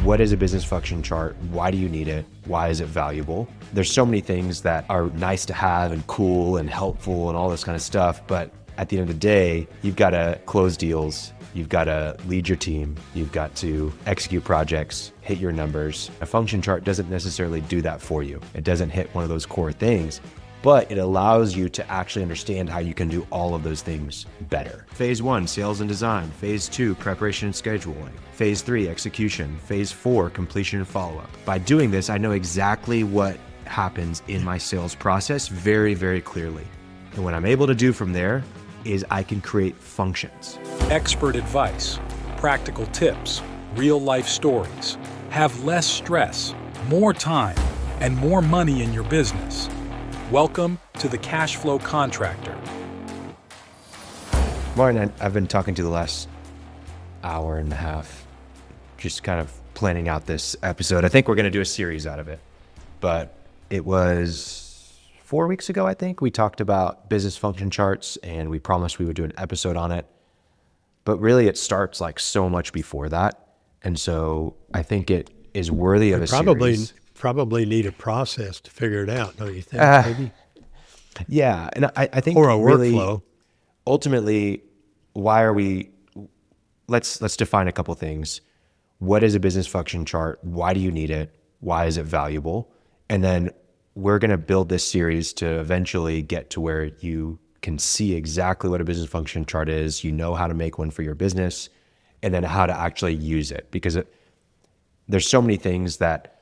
What is a business function chart? Why do you need it? Why is it valuable? There's so many things that are nice to have and cool and helpful and all this kind of stuff. But at the end of the day, you've got to close deals. You've got to lead your team. You've got to execute projects, hit your numbers. A function chart doesn't necessarily do that for you. It doesn't hit one of those core things, but it allows you to actually understand how you can do all of those things better. Phase 1, sales and design. Phase 2, preparation and scheduling. Phase 3, execution. Phase 4, completion and follow-up. By doing this, I know exactly what happens in my sales process very, very clearly. And what I'm able to do from there is I can create functions. Expert advice, practical tips, real-life stories. Have less stress, more time, and more money in your business. Welcome to the Cash Flow Contractor. Martin, I've been talking to the last hour and a half, just kind of planning out this episode. I think we're going to do a series out of it, but it was 4 weeks ago, I think, we talked about business function charts and we promised we would do an episode on it. But really it starts like so much before that. And so I think it is worthy of a series. Probably need a process to figure it out, don't you think? Maybe? Yeah. And I think or a really, workflow. Ultimately, why are we, let's define a couple things. What is a business function chart? Why do you need it? Why is it valuable? And then we're going to build this series to eventually get to where you can see exactly what a business function chart is. You know how to make one for your business and then how to actually use it, because there's so many things that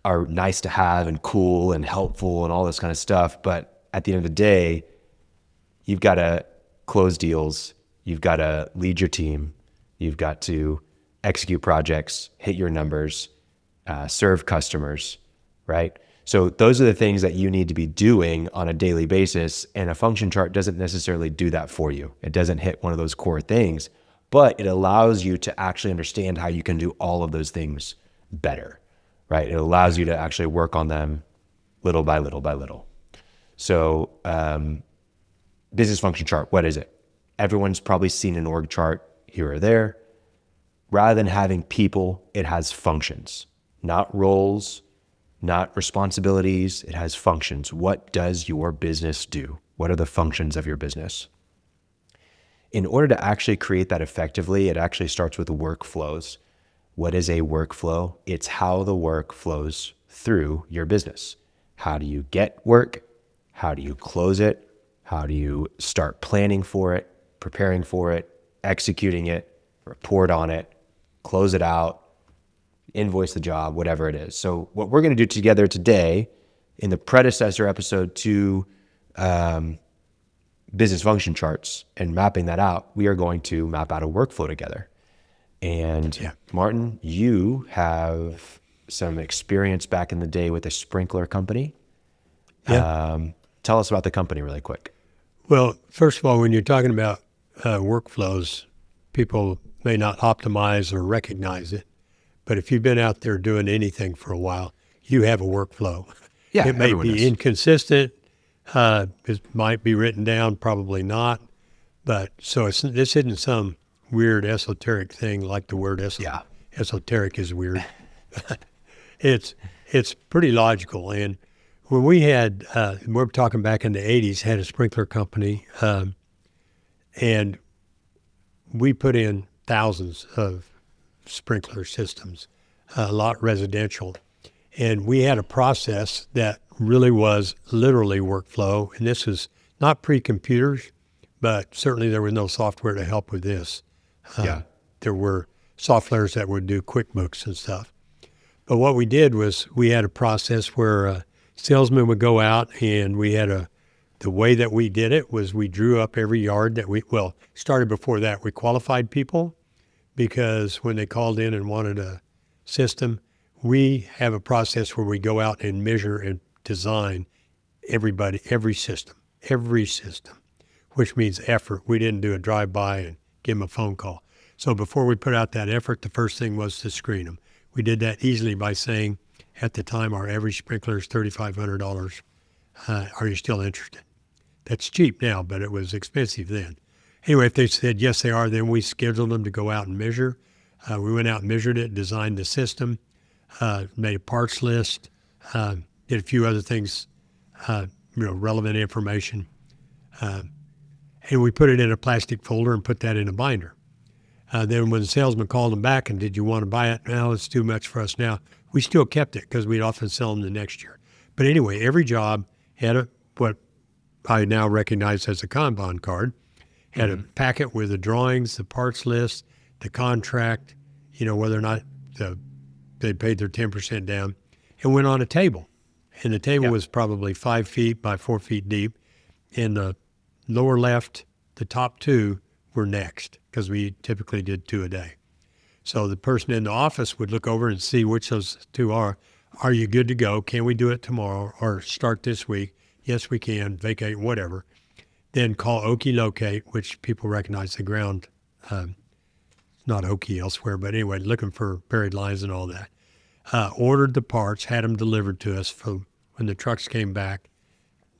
are nice to have and cool and helpful and all this kind of stuff. But at the end of the day, you've got to close deals. You've got to lead your team. You've got to execute projects, hit your numbers, serve customers, right? So those are the things that you need to be doing on a daily basis. And a function chart doesn't necessarily do that for you. It doesn't hit one of those core things, but it allows you to actually understand how you can do all of those things better, right? It allows you to actually work on them little by little by little. So business function chart, what is it? Everyone's probably seen an org chart here or there. Rather than having people, it has functions, not roles, not responsibilities. It has functions. What does your business do? What are the functions of your business? In order to actually create that effectively, it actually starts with workflows. What is a workflow? It's how the work flows through your business. How do you get work? How do you close it? How do you start planning for it, preparing for it, executing it, report on it, close it out, invoice the job, whatever it is. So what we're going to do together today in the predecessor episode to business function charts and mapping that out, we are going to map out a workflow together. And Martin, you have some experience back in the day with a sprinkler company. Yeah. Tell us about the company really quick. Well, first of all, when you're talking about workflows, people may not optimize or recognize it. But if you've been out there doing anything for a while, you have a workflow. Yeah, it may be does. inconsistent. It might be written down, probably not. So this isn't some weird esoteric thing like the word esoteric is weird. It's pretty logical. And when we had, we're talking back in the 80s, had a sprinkler company, and we put in thousands of sprinkler systems, a lot residential. And we had a process that really was literally workflow. And this is not pre-computers, but certainly there was no software to help with this. There were softwares that would do QuickBooks and stuff. But what we did was we had a process where salesmen would go out, and we had the way that we did it was we drew up every yard that started before that. We qualified people, because when they called in and wanted a system, we have a process where we go out and measure and design every system, which means effort. We didn't do a drive-by and give them a phone call. So before we put out that effort, the first thing was to screen them. We did that easily by saying, at the time, our average sprinkler is $3,500. Are you still interested? That's cheap now, but it was expensive then. Anyway, if they said yes, they are, then we scheduled them to go out and measure. We went out and measured it, designed the system. made a parts list, did a few other things, relevant information. And we put it in a plastic folder and put that in a binder. Then when the salesman called them back and, did you want to buy it? No, it's too much for us now. We still kept it because we'd often sell them the next year. But anyway, every job had what I now recognize as a Kanban card, had a packet with the drawings, the parts list, the contract, whether or not they paid their 10% down, and went on a table. And the table was probably 5 feet by 4 feet deep. In the lower left, the top two were next, because we typically did 2 a day. So the person in the office would look over and see which those 2 are. Are you good to go? Can we do it tomorrow or start this week? Yes, we can. Vacate, whatever. Then call Okie Locate, which people recognize the ground. Not Okie elsewhere, but anyway, looking for buried lines and all that. Ordered the parts, had them delivered to us. When the trucks came back,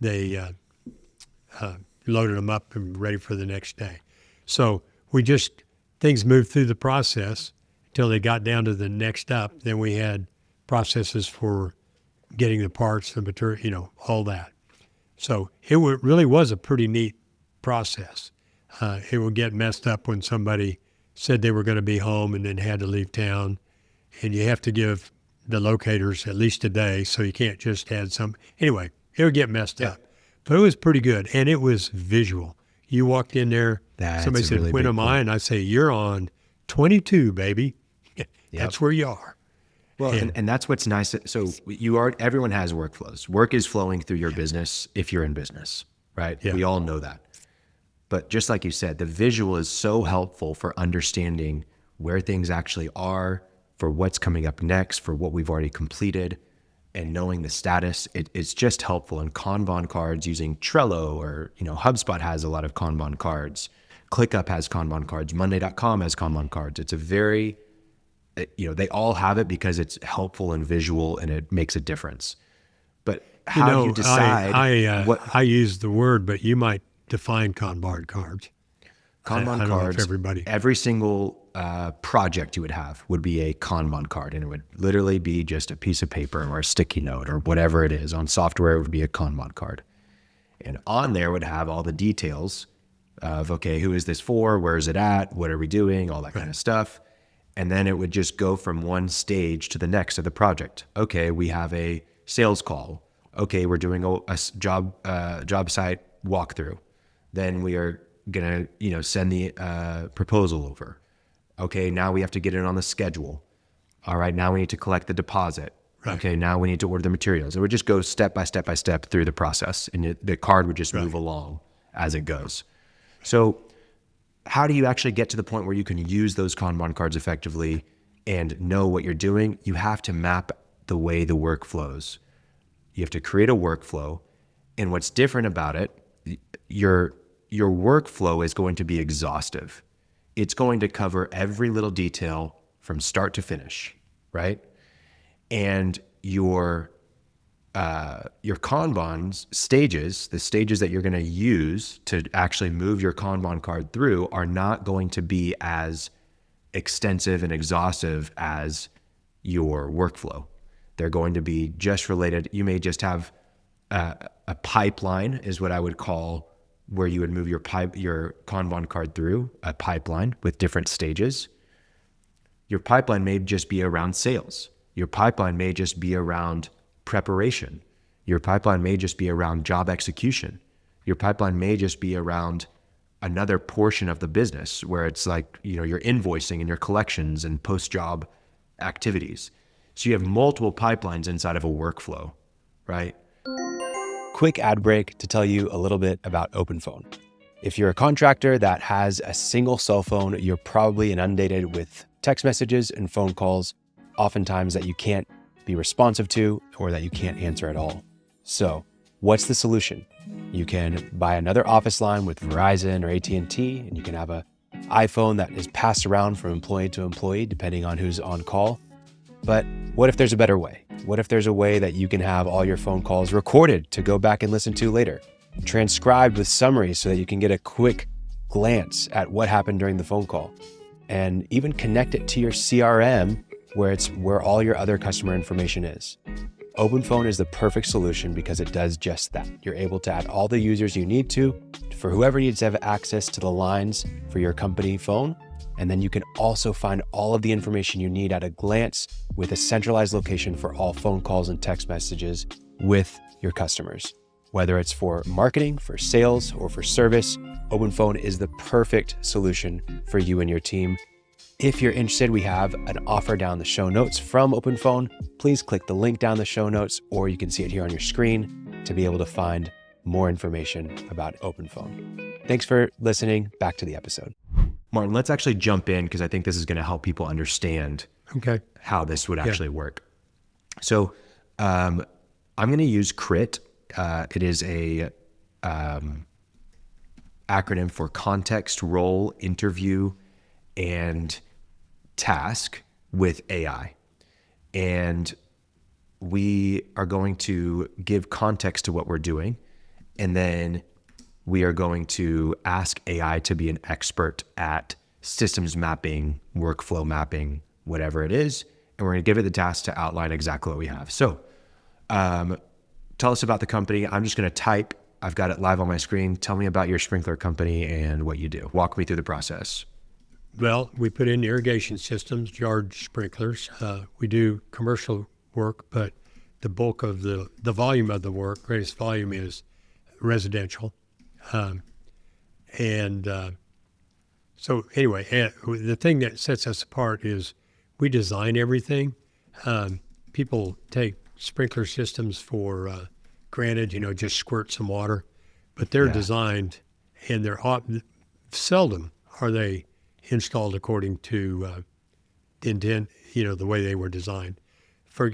they loaded them up and ready for the next day. So things moved through the process until they got down to the next up. Then we had processes for getting the parts, the material, all that. So it really was a pretty neat process. It would get messed up when somebody said they were going to be home and then had to leave town. And you have to give the locators at least a day, so you can't just add some. Anyway, it would get messed up. But it was pretty good, and it was visual. You walked in there, somebody said, really when am I? And I say, you're on 22, baby. That's where you are. Well, and that's what's nice. So everyone has workflows. Work is flowing through your business if you're in business, right? Yeah. We all know that. But just like you said, the visual is so helpful for understanding where things actually are, for what's coming up next, for what we've already completed, and knowing the status. It's just helpful. And Kanban cards using Trello, or HubSpot has a lot of Kanban cards. ClickUp has Kanban cards. Monday.com has Kanban cards. It's a very, they all have it because it's helpful and visual, and it makes a difference. But how do you decide? I use the word, but you might define Kanban cards. Kanban cards, every single project you would have would be a Kanban card, and it would literally be just a piece of paper or a sticky note or whatever it is. On software, it would be a Kanban card. And on there would have all the details of, okay, who is this for? Where is it at? What are we doing? All that kind of stuff. And then it would just go from one stage to the next of the project. Okay, we have a sales call. Okay, we're doing a job site walkthrough. Then we are gonna, send the proposal over. Okay, now we have to get it on the schedule. All right, now we need to collect the deposit. Right. Okay, now we need to order the materials. It would just go step by step by step through the process, and the card would just move along as it goes. So how do you actually get to the point where you can use those Kanban cards effectively and know what you're doing? You have to map the way the work flows. You have to create a workflow, and what's different about it, your workflow is going to be exhaustive. It's going to cover every little detail from start to finish, right? And your Kanban stages, the stages that you're going to use to actually move your Kanban card through, are not going to be as extensive and exhaustive as your workflow. They're going to be just related. You may just have a pipeline, is what I would call, where you would move your Kanban card through a pipeline with different stages. Your pipeline may just be around sales. Your pipeline may just be around preparation. Your pipeline may just be around job execution. Your pipeline may just be around another portion of the business where it's like, your invoicing and your collections and post-job activities. So you have multiple pipelines inside of a workflow, right? Quick ad break to tell you a little bit about OpenPhone. If you're a contractor that has a single cell phone, you're probably inundated with text messages and phone calls, oftentimes that you can't be responsive to or that you can't answer at all. So what's the solution? You can buy another office line with Verizon or AT&T, and you can have an iPhone that is passed around from employee to employee, depending on who's on call. But what if there's a better way? What if there's a way that you can have all your phone calls recorded to go back and listen to later, transcribed with summaries so that you can get a quick glance at what happened during the phone call, and even connect it to your CRM where it's where all your other customer information is. OpenPhone is the perfect solution because it does just that. You're able to add all the users you need to for whoever needs to have access to the lines for your company phone. And then you can also find all of the information you need at a glance with a centralized location for all phone calls and text messages with your customers. Whether it's for marketing, for sales, or for service, OpenPhone is the perfect solution for you and your team. If you're interested, we have an offer down the show notes from OpenPhone. Please click the link down the show notes, or you can see it here on your screen to be able to find more information about OpenPhone. Thanks for listening. Back to the episode. Martin, let's actually jump in because I think this is going to help people understand how this would actually work. So I'm going to use CRIT. It is a acronym for context, role, interview, and task with AI. And we are going to give context to what we're doing. And then we are going to ask AI to be an expert at systems mapping, workflow mapping, whatever it is. And we're going to give it the task to outline exactly what we have. So tell us about the company. I'm just going to type. I've got it live on my screen. Tell me about your sprinkler company and what you do. Walk me through the process. Well, we put in irrigation systems, yard sprinklers. We do commercial work, but the bulk of the volume of the work, greatest volume, is residential. So anyway, the thing that sets us apart is we design everything. People take sprinkler systems for granted, just squirt some water, but they're designed, and they're seldom are they installed according to the intent, the way they were designed. I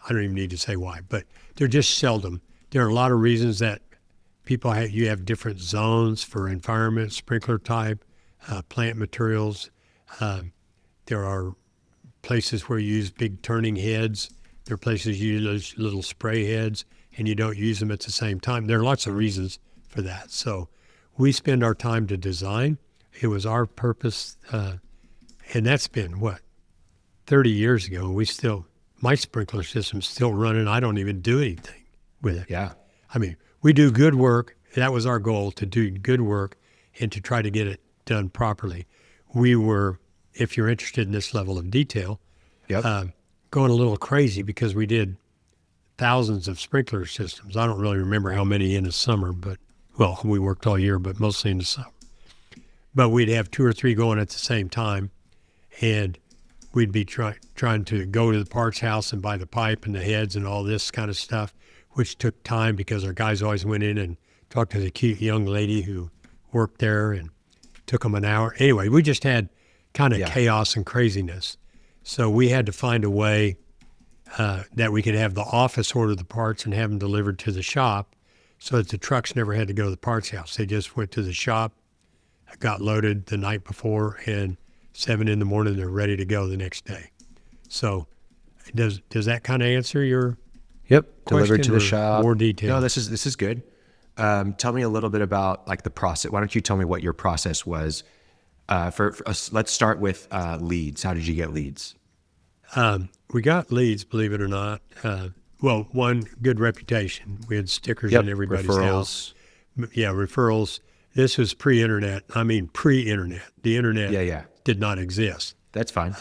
don't even need to say why, but they're just seldom. There are a lot of reasons that you have different zones for environment, sprinkler type, plant materials. There are places where you use big turning heads. There are places you use little spray heads, and you don't use them at the same time. There are lots of reasons for that. So we spend our time to design. It was our purpose, and that's been, 30 years ago. My sprinkler system's still running. I don't even do anything with it. Yeah. I mean, we do good work. That was our goal, to do good work and to try to get it done properly. We were, if you're interested in this level of detail, going a little crazy because we did thousands of sprinkler systems. I don't really remember how many in the summer, but, we worked all year, but mostly in the summer. But we'd have 2 or 3 going at the same time, and we'd be trying to go to the parts house and buy the pipe and the heads and all this kind of stuff, which took time because our guys always went in and talked to the cute young lady who worked there, and took them an hour. Anyway, we just had kind of chaos and craziness. So we had to find a way that we could have the office order the parts and have them delivered to the shop so that the trucks never had to go to the parts house. They just went to the shop, got loaded the night before, and 7 in the morning, they're ready to go the next day. So does that kind of answer your delivered to the shop? More detail? No, this is good. Tell me a little bit about the process. Why don't you tell me what your process was? For us, let's start with leads. How did you get leads? We got leads, believe it or not. One, good reputation. We had stickers in everybody's house. Yeah, referrals. This was pre-internet. I mean, pre-internet. The internet did not exist. That's fine.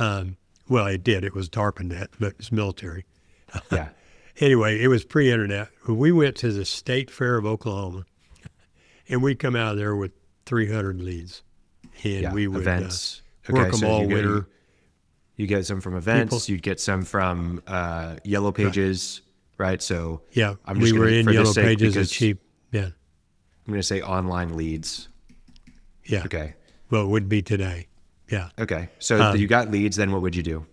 It did. It was DARPANet, but it's military. Yeah. Anyway, it was pre-internet. We went to the State Fair of Oklahoma, and we'd come out of there with 300 leads. And we would events. Work them all winter. You get some from events. You'd get some from Yellow Pages, right? So we were in Yellow Pages at cheap. Yeah. I'm going to say online leads. Yeah. Okay. Well, it would be today. Yeah. Okay. So you got leads, then what would you do?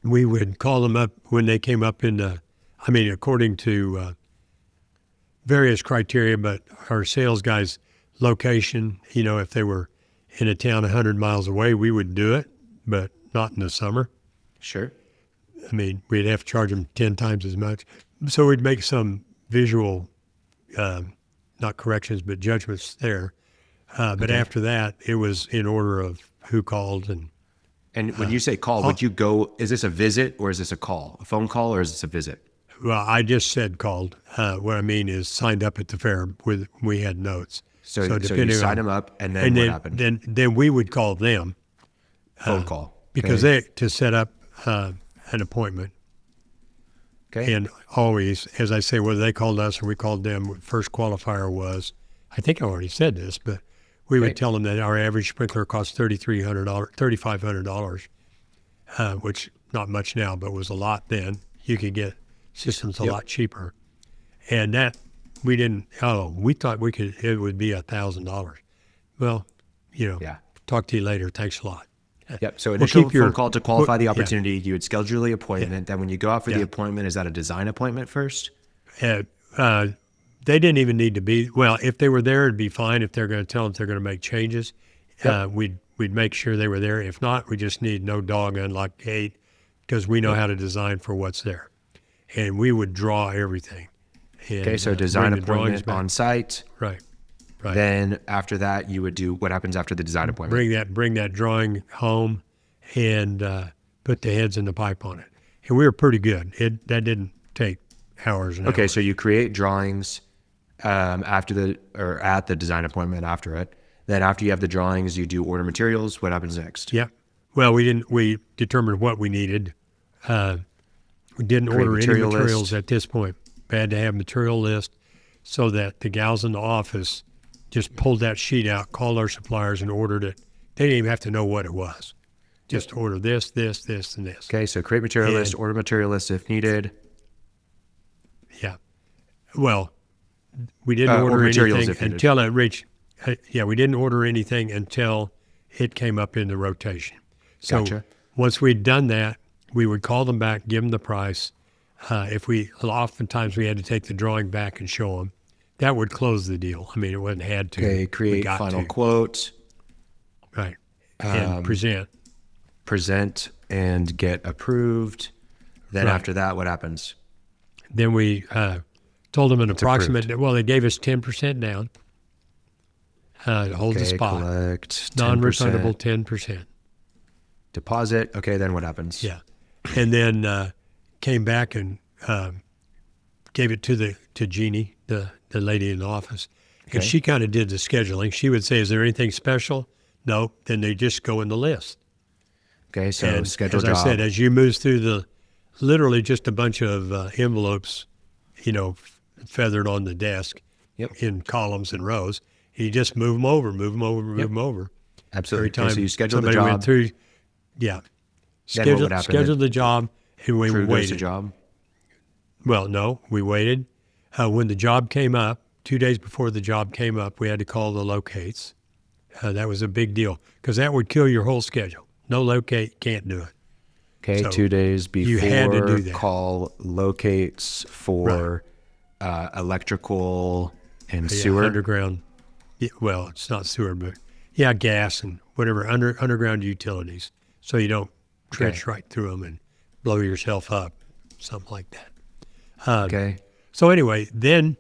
We would call them up when they came up according to various criteria, but our sales guys' location, if they were in a town 100 miles away, we would do it, but not in the summer. Sure. I mean, we'd have to charge them 10 times as much. So we'd make some visual, not corrections, but judgments there. But after that, it was in order of who called. And when you say call, would you go, is this a visit or is this a call? A phone call or is this a visit? Well, I just said called. What I mean is signed up at the fair with, we had notes. So you sign them up and then what happened? Then we would call them. Phone call. Because to set up an appointment. Okay. And always, as I say, whether they called us or we called them, first qualifier was, I think I already said this, but we would tell them that our average sprinkler costs $3,500, which not much now, but was a lot then. You could get systems a lot cheaper. And that, we thought it would be $1,000. Well, talk to you later. Thanks a lot. Yep. So initial phone call to qualify the opportunity. You would schedule the appointment. Then when you go out for the appointment, is that a design appointment first? They didn't even need to be. Well, if they were there, it'd be fine. If they're going to tell them they're going to make changes, we'd make sure they were there. If not, we just need no dog unlock gate because we know how to design for what's there, and we would draw everything. And, so design appointment on site. Right. Then after that, you would do what happens after the design appointment? Bring that drawing home and put the heads in the pipe on it. And we were pretty good. That didn't take hours and hours. Okay, so you create drawings at the design appointment after it. Then after you have the drawings, you do order materials. What happens next? Yeah. Well, we determined what we needed. We didn't order any materials at this point. We had to have material list so that the gals in the office just pulled that sheet out, called our suppliers, and ordered it. They didn't even have to know what it was. Just order this, this, this, and this. Okay, so create material list, order material list if needed. Yeah. Well, we didn't order anything until it reached. We didn't order anything until it came up in the rotation. So once we'd done that, we would call them back, give them the price. Oftentimes we had to take the drawing back and show them. That would close the deal. I mean, it wasn't had to. Okay, create final quote. Right. And present. Present and get approved. Then after that, what happens? Then we told them an approximate. Well, they gave us 10% down to hold the spot. Collect 10%. Non-refundable 10%. Deposit. Okay, then what happens? Yeah. And then came back and gave it to Jeannie, the lady in the office. And she kind of did the scheduling. She would say, is there anything special? No. Then they just go in the list. Okay, so schedule job. As I said, as you move through literally just a bunch of envelopes, feathered on the desk in columns and rows, you just move them over. Absolutely. Every time so you schedule the job. Went through, schedule the job, and we waited. Goes the job? Well, no, we waited. When the job came up, 2 days before the job came up, we had to call the locates. That was a big deal because that would kill your whole schedule. No locate, can't do it. Okay, so 2 days before, you had to do that. Call locates for electrical and sewer. Underground. Well, it's not sewer, but gas and whatever, underground utilities. So you don't trench right through them and blow yourself up, something like that. So anyway, then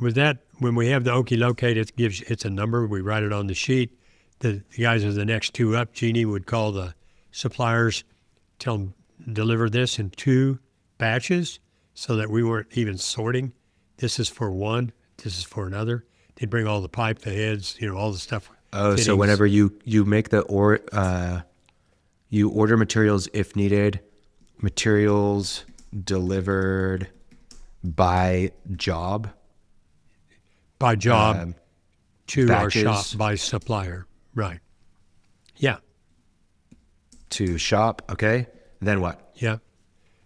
with that, when we have the Okie locate, it's a number. We write it on the sheet. The guys are the next two up. Jeannie would call the suppliers, tell them deliver this in 2 batches, so that we weren't even sorting. This is for one. This is for another. They'd bring all the pipe, the heads, all the stuff. Oh, fittings. So whenever you make you order materials if needed, materials delivered by job. By job to batches. Our shop by supplier. Right. Yeah. To shop. Okay. Then what? Yeah.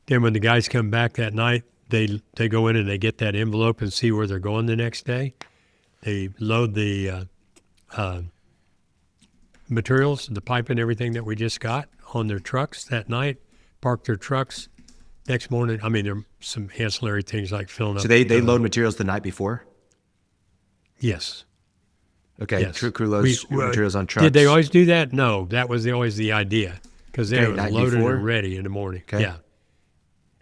Then when the guys come back that night, they go in and they get that envelope and see where they're going the next day. They load the materials, the pipe and everything that we just got on their trucks that night, park their trucks. Next morning, there are some ancillary things like filling up. So they load materials the night before? Yes. Okay. Yes. Crew loads materials on trucks. Did they always do that? No, that was always the idea because they were loaded before? and ready in the morning. Okay. Yeah.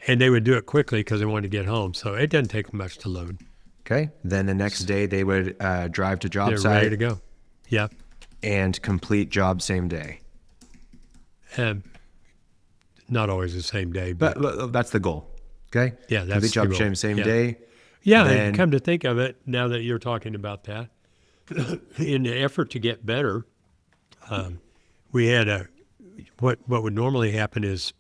And they would do it quickly because they wanted to get home. So it doesn't take much to load. Okay. Then the next day they would drive to job They're site. Ready to go. Yep. And complete job same day. Not always the same day, But that's the goal. Okay. yeah, Complete that's job the goal. same Yeah. day. Yeah, Then- and come to think of it, now that you're talking about that, in the effort to get better, we had what would normally happen is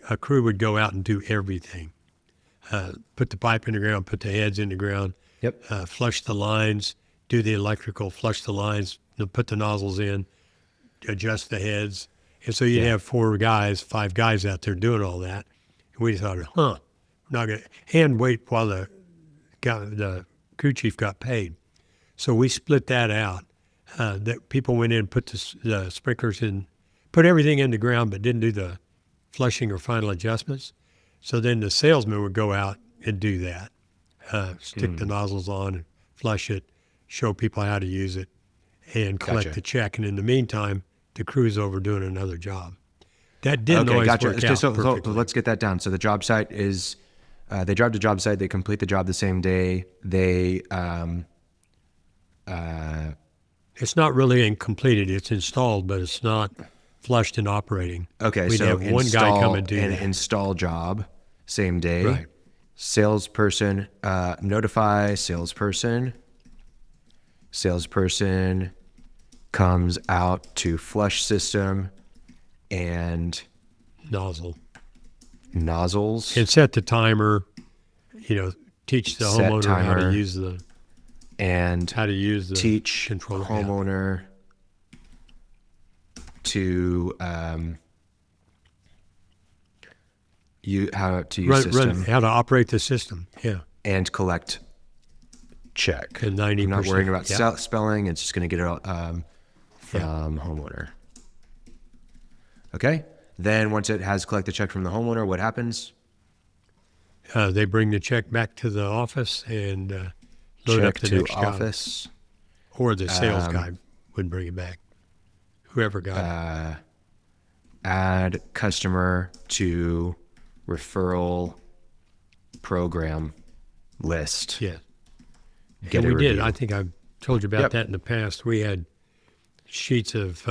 a crew would go out and do everything. Put the pipe in the ground, put the heads in the ground, Yep. flush the lines, do the electrical, flush the lines, put the nozzles in, adjust the heads. And so you'd have 5 guys out there doing all that. And we thought, we're not going to, and wait while the crew chief got paid. So we split that out. That people went in and put the sprinklers in, put everything in the ground, but didn't do the flushing or final adjustments. So then the salesman would go out and do that, stick the nozzles on, and flush it, show people how to use it, and collect the check. And in the meantime, the crew's over doing another job. That didn't always work out So perfectly. let's get that down. So the job site is, they drive to job site, they complete the job the same day. They, It's not really completed. It's installed, but it's not flushed and operating. okay, We'd so have one guy come and do an that. install job same day. Right. Salesperson, notify salesperson. Salesperson comes out to flush system and Nozzle. nozzles And set the timer, teach the Set homeowner how timer. to use the and teach controller. Yeah. homeowner to how to use system How to operate the system. Yeah. and collect check. And 90%. I'm not worrying about yeah. spelling. It's just going to get it all, from homeowner. Okay. Then once it has collected check from the homeowner, what happens? They bring the check back to the office and load Check up the to next job. office. Or the sales guy would bring it back. Whoever got it. Add customer to referral program list. Yeah. Get And a we did. review. I think I've told you about Yep. that in the past. We had sheets of,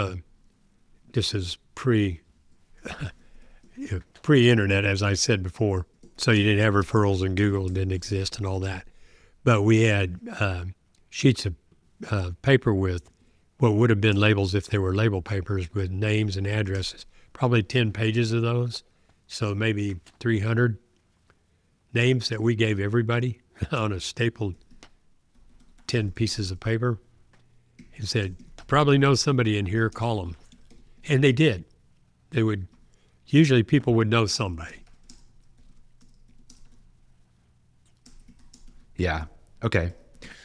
this is pre-internet, as I said before. So you didn't have referrals and Google didn't exist and all that. But we had sheets of paper with what would have been labels if they were label papers with names and addresses, probably 10 pages of those. So maybe 300 names that we gave everybody on a stapled 10 pieces of paper and said, probably know somebody in here, call them. And they did. Usually people would know somebody. Yeah. Okay.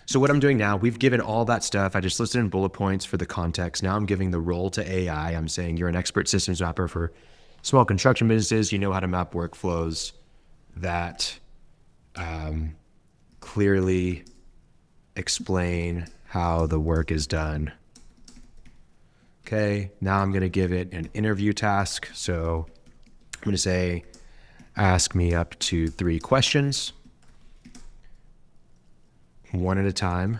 So what I'm doing now, we've given all that stuff. I just listed in bullet points for the context. Now I'm giving the role to AI. I'm saying you're an expert systems mapper for small construction businesses. You know how to map workflows that clearly explain how the work is done. Okay. Now I'm going to give it an interview task. So I'm going to say, ask me up to 3 questions. One at a time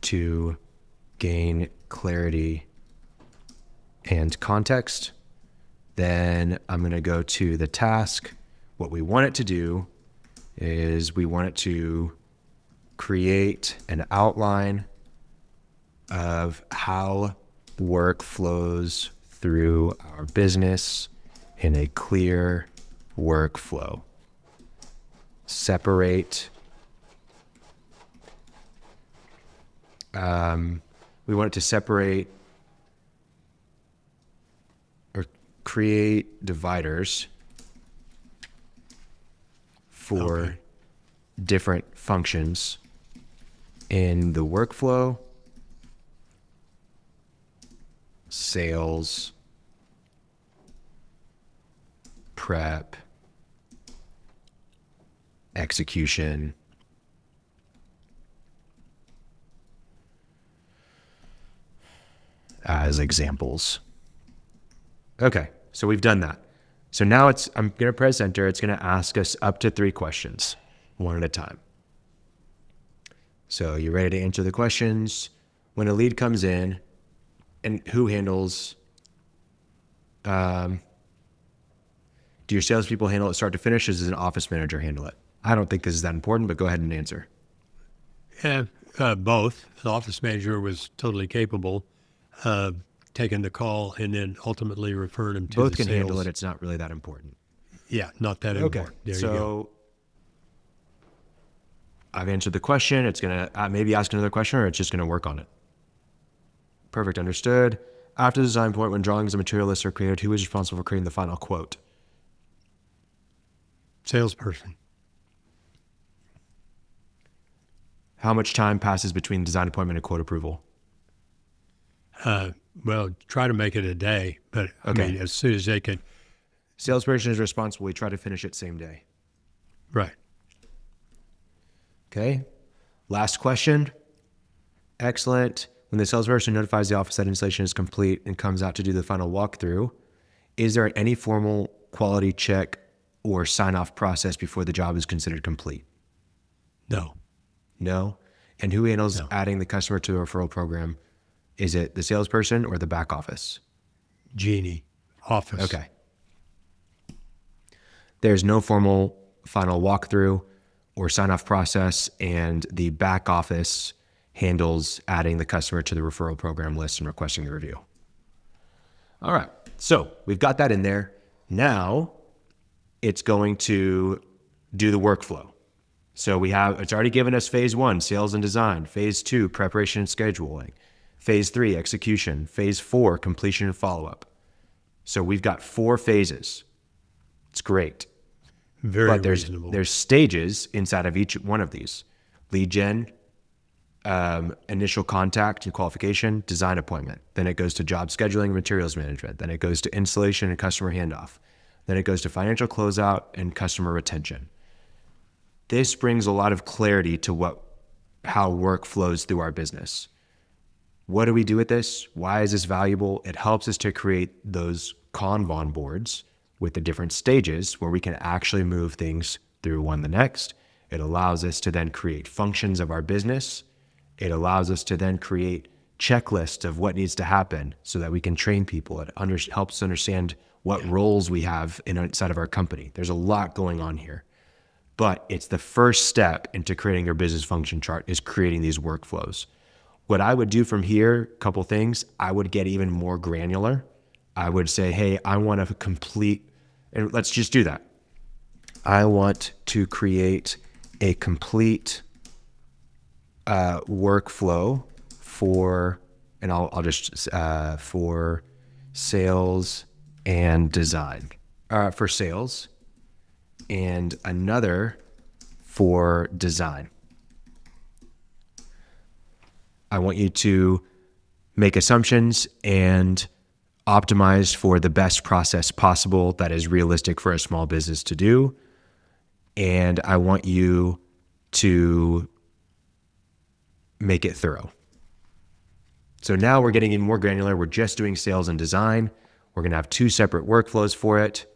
to gain clarity and context. Then I'm going to go to the task. What we want it to do is we want it to create an outline of how work flows through our business in a clear workflow. Separate. We want it to separate or create dividers for different functions in the workflow, sales, prep, execution, as examples. Okay, so we've done that. So now I'm going to press enter. It's going to ask us up to 3 questions, one at a time. So you're ready to answer the questions. When a lead comes in, and who handles Do your salespeople handle it start to finish, or does an office manager handle it? I don't think this is that important, but go ahead and answer. Yeah, both. The office manager was totally capable of taking the call and then ultimately referring him to Both the can sales. handle it. It's not really that important. Yeah, not that important. There you go. So I've answered the question. It's going to maybe ask another question, or it's just going to work on it. Perfect. Understood. After the design point, when drawings and material lists are created, who is responsible for creating the final quote? Salesperson. How much time passes between design appointment and quote approval? Well, try to make it a day, but Okay. I mean, as soon as they could. Salesperson is responsible. We try to finish it same day. Right. Okay. Last question. Excellent. When the salesperson notifies the office that installation is complete and comes out to do the final walkthrough, is there any formal quality check or sign-off process before the job is considered complete? No. No. And who handles No. adding the customer to the referral program? Is it the salesperson or the back office? Genie. Office. Okay. There's no formal final walkthrough or sign-off process, and the back office handles adding the customer to the referral program list and requesting the review. All right. So we've got that in there. Now it's going to do the workflow. So it's already given us phase 1, sales and design. Phase 2, preparation and scheduling. Phase 3, execution. Phase 4, completion and follow-up. So we've got 4 phases. It's great. Very But reasonable. there's stages inside of each one of these. Lead gen, initial contact and qualification, design appointment. Then it goes to job scheduling, materials management. Then it goes to installation and customer handoff. Then it goes to financial closeout and customer retention. This brings a lot of clarity to how work flows through our business. What do we do with this? Why is this valuable? It helps us to create those Kanban boards with the different stages where we can actually move things through one the next. It allows us to then create functions of our business. It allows us to then create checklists of what needs to happen so that we can train people. It helps us understand what roles we have inside of our company. There's a lot going on here. But it's the first step into creating your business function chart is creating these workflows. What I would do from here, a couple things, I would get even more granular. I would say, hey, I want to complete, and let's just do that. I want to create a complete workflow for, and I'll just, for sales and design, for sales, and another for design. I want you to make assumptions and optimize for the best process possible that is realistic for a small business to do. And I want you to make it thorough. So now we're getting even more granular. We're just doing sales and design. We're going to have 2 separate workflows for it.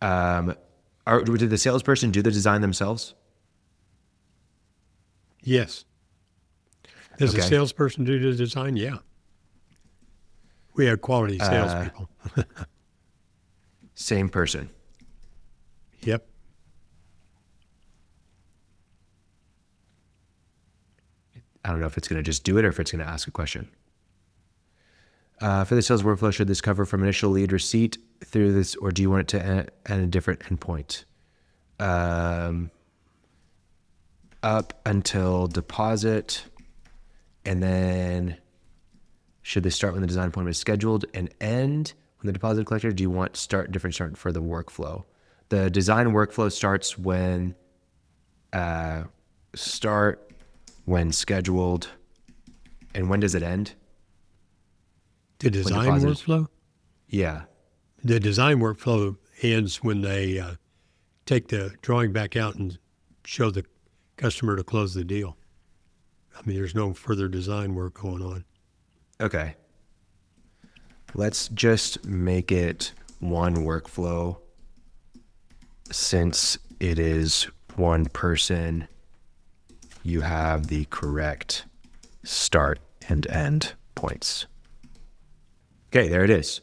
Did the salesperson do the design themselves? Yes. Does the Okay. salesperson do the design? Yeah. We have quality salespeople. Same person. Yep. I don't know if it's going to just do it or if it's going to ask a question. For the sales workflow, should this cover from initial lead receipt through this, or do you want it to end at a different endpoint? Up until deposit, and then should this start when the design appointment is scheduled and end when the deposit collector? Do you want start for the workflow? The design workflow starts when scheduled, and when does it end? The design deposit- workflow? Yeah. The design workflow ends when they take the drawing back out and show the customer to close the deal. I mean, there's no further design work going on. Okay. Let's just make it one workflow since it is one person. You have the correct start and end points. Okay, there it is.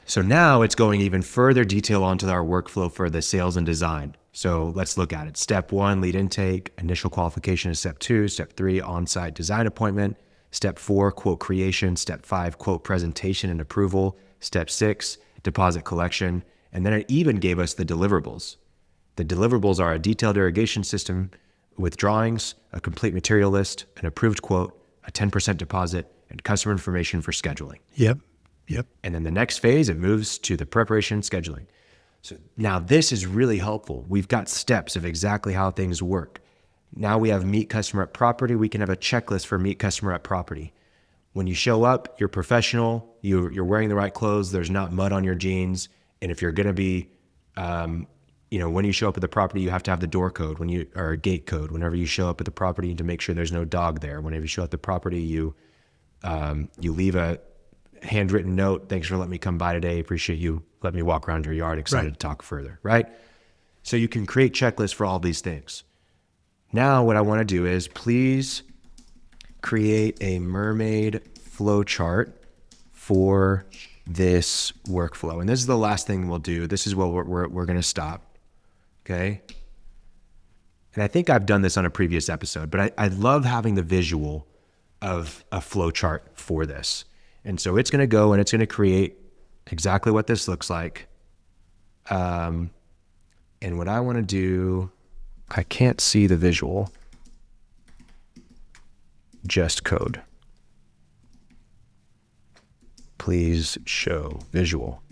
So now it's going even further detail onto our workflow for the sales and design. So let's look at it. Step 1, lead intake. Initial qualification is step 2. Step 3, on-site design appointment. Step 4, quote creation. Step 5, quote presentation and approval. Step 6, deposit collection. And then it even gave us the deliverables. The deliverables are a detailed irrigation system with drawings, a complete material list, an approved quote, a 10% deposit, and customer information for scheduling. Yep. And then the next phase, it moves to the preparation and scheduling. So now this is really helpful. We've got steps of exactly how things work. Now we have meet customer at property. We can have a checklist for meet customer at property. When you show up, you're professional, you're wearing the right clothes, there's not mud on your jeans. And if you're gonna be, when you show up at the property, you have to have the door code or a gate code. Whenever you show up at the property, to make sure there's no dog there. Whenever you show up at the property, you leave a handwritten note. Thanks for letting me come by today. Appreciate you letting me walk around your yard. Excited to talk further, right? So you can create checklists for all these things. Now what I want to do is please create a mermaid flow chart for this workflow. And this is the last thing we'll do. This is what we're going to stop. Okay. And I think I've done this on a previous episode, but I love having the visual of a flow chart for this. And so it's going to go and it's going to create exactly what this looks like. And what I want to do, I can't see the visual, just code. Please show visual.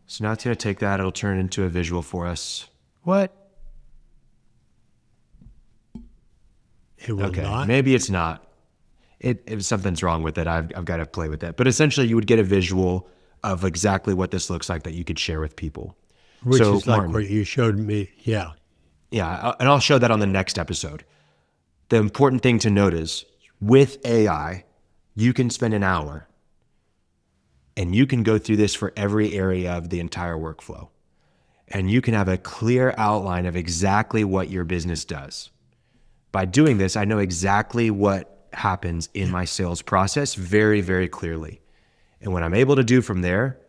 So now it's going to take that. It'll turn into a visual for us. What? It will not. Maybe it's not. If something's wrong with it, I've got to play with it. But essentially, you would get a visual of exactly what this looks like that you could share with people. Which so, is like Martin, what you showed me. Yeah. Yeah, and I'll show that on the next episode. The important thing to note is, with AI, you can spend an hour and you can go through this for every area of the entire workflow. And you can have a clear outline of exactly what your business does. By doing this, I know exactly what happens in my sales process very, very clearly. And what I'm able to do from there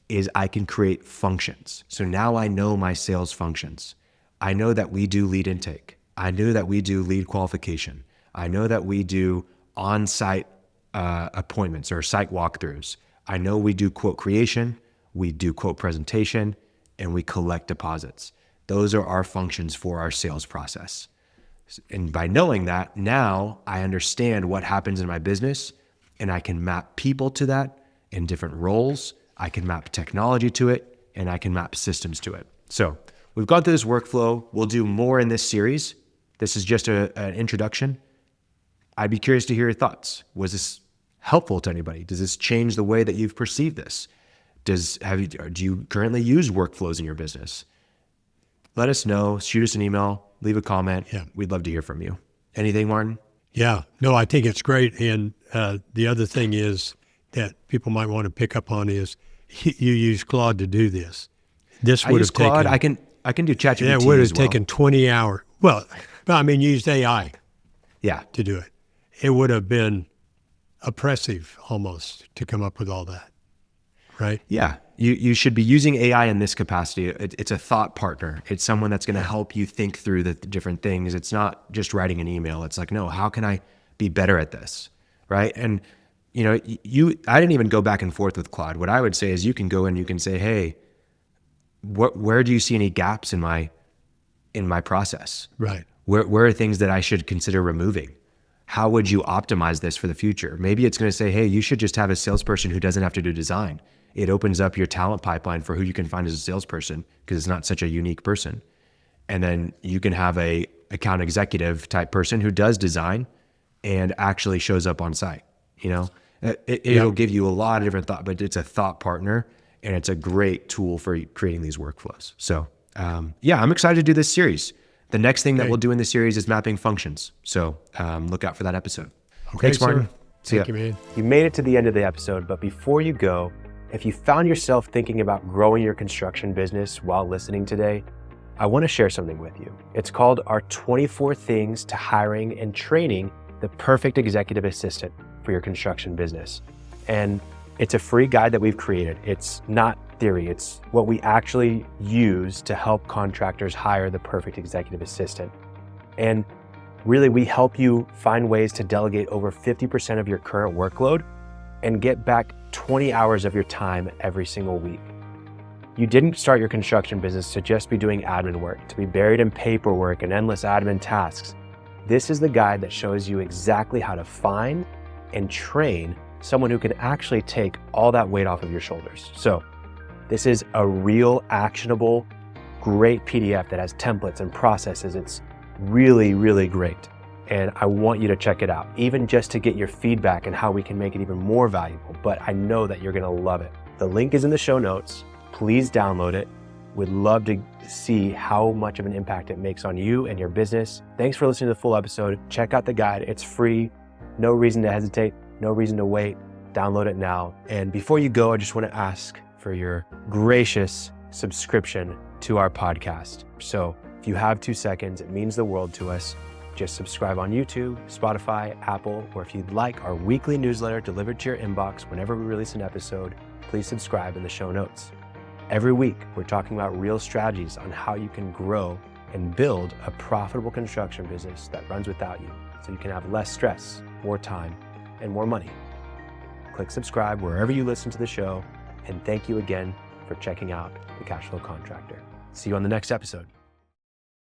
is I can create functions. So now I know my sales functions. I know that we do lead intake. I know that we do lead qualification. I know that we do on-site appointments or site walkthroughs. I know we do quote creation, we do quote presentation, and we collect deposits. Those are our functions for our sales process. And by knowing that, now I understand what happens in my business and I can map people to that in different roles. I can map technology to it and I can map systems to it. So we've gone through this workflow. We'll do more in this series. This is just an introduction. I'd be curious to hear your thoughts. Was this helpful to anybody? Does this change the way that you've perceived this? Do you currently use workflows in your business? Let us know. Shoot us an email. Leave a comment. Yeah. We'd love to hear from you. Anything, Martin? Yeah. No, I think it's great. And the other thing is that people might want to pick up on is you use Claude to do this. This would have Claude. taken. I can do ChatGPT. Yeah, it would have taken 20 hours. Well, used AI. Yeah. To do it. It would have been oppressive almost to come up with all that. Right? Yeah. You should be using AI in this capacity. It's a thought partner. It's someone that's going to help you think through the different things. It's not just writing an email. It's like, no, how can I be better at this? Right? And I didn't even go back and forth with Claude. What I would say is you can go and you can say, hey, where do you see any gaps in my process? Right. Where are things that I should consider removing? How would you optimize this for the future? Maybe it's going to say, hey, you should just have a salesperson who doesn't have to do design. It opens up your talent pipeline for who you can find as a salesperson because it's not such a unique person. And then you can have a account executive type person who does design and actually shows up on site. It'll give you a lot of different thought, but it's a thought partner and it's a great tool for creating these workflows. So I'm excited to do this series. The next thing that we'll do in this series is mapping functions. So look out for that episode. Okay, thanks, Martin. Sir. Thank you, man. You made it to the end of the episode, but before you go, if you found yourself thinking about growing your construction business while listening today, I want to share something with you. It's called our 24 Things to Hiring and Training the Perfect Executive Assistant for for your construction business. And it's a free guide that we've created. It's not theory, it's what we actually use to help contractors hire the perfect executive assistant. And really, we help you find ways to delegate over 50% of your current workload and get back 20 hours of your time every single week. You didn't start your construction business to just be doing admin work, to be buried in paperwork and endless admin tasks. This is the guide that shows you exactly how to find and train someone who can actually take all that weight off of your shoulders. So this is a real actionable, great PDF that has templates and processes. It's really, really great. And I want you to check it out, even just to get your feedback and how we can make it even more valuable. But I know that you're gonna love it. The link is in the show notes. Please download it. We'd love to see how much of an impact it makes on you and your business. Thanks for listening to the full episode. Check out the guide. It's free. No reason to hesitate. No reason to wait. Download it now. And before you go, I just want to ask for your gracious subscription to our podcast. So if you have 2 seconds, it means the world to us. Just subscribe on YouTube, Spotify, Apple, or if you'd like our weekly newsletter delivered to your inbox whenever we release an episode, please subscribe in the show notes. Every week, we're talking about real strategies on how you can grow and build a profitable construction business that runs without you, so you can have less stress, more time, and more money. Click subscribe wherever you listen to the show, and thank you again for checking out the Cashflow Contractor. See you on the next episode.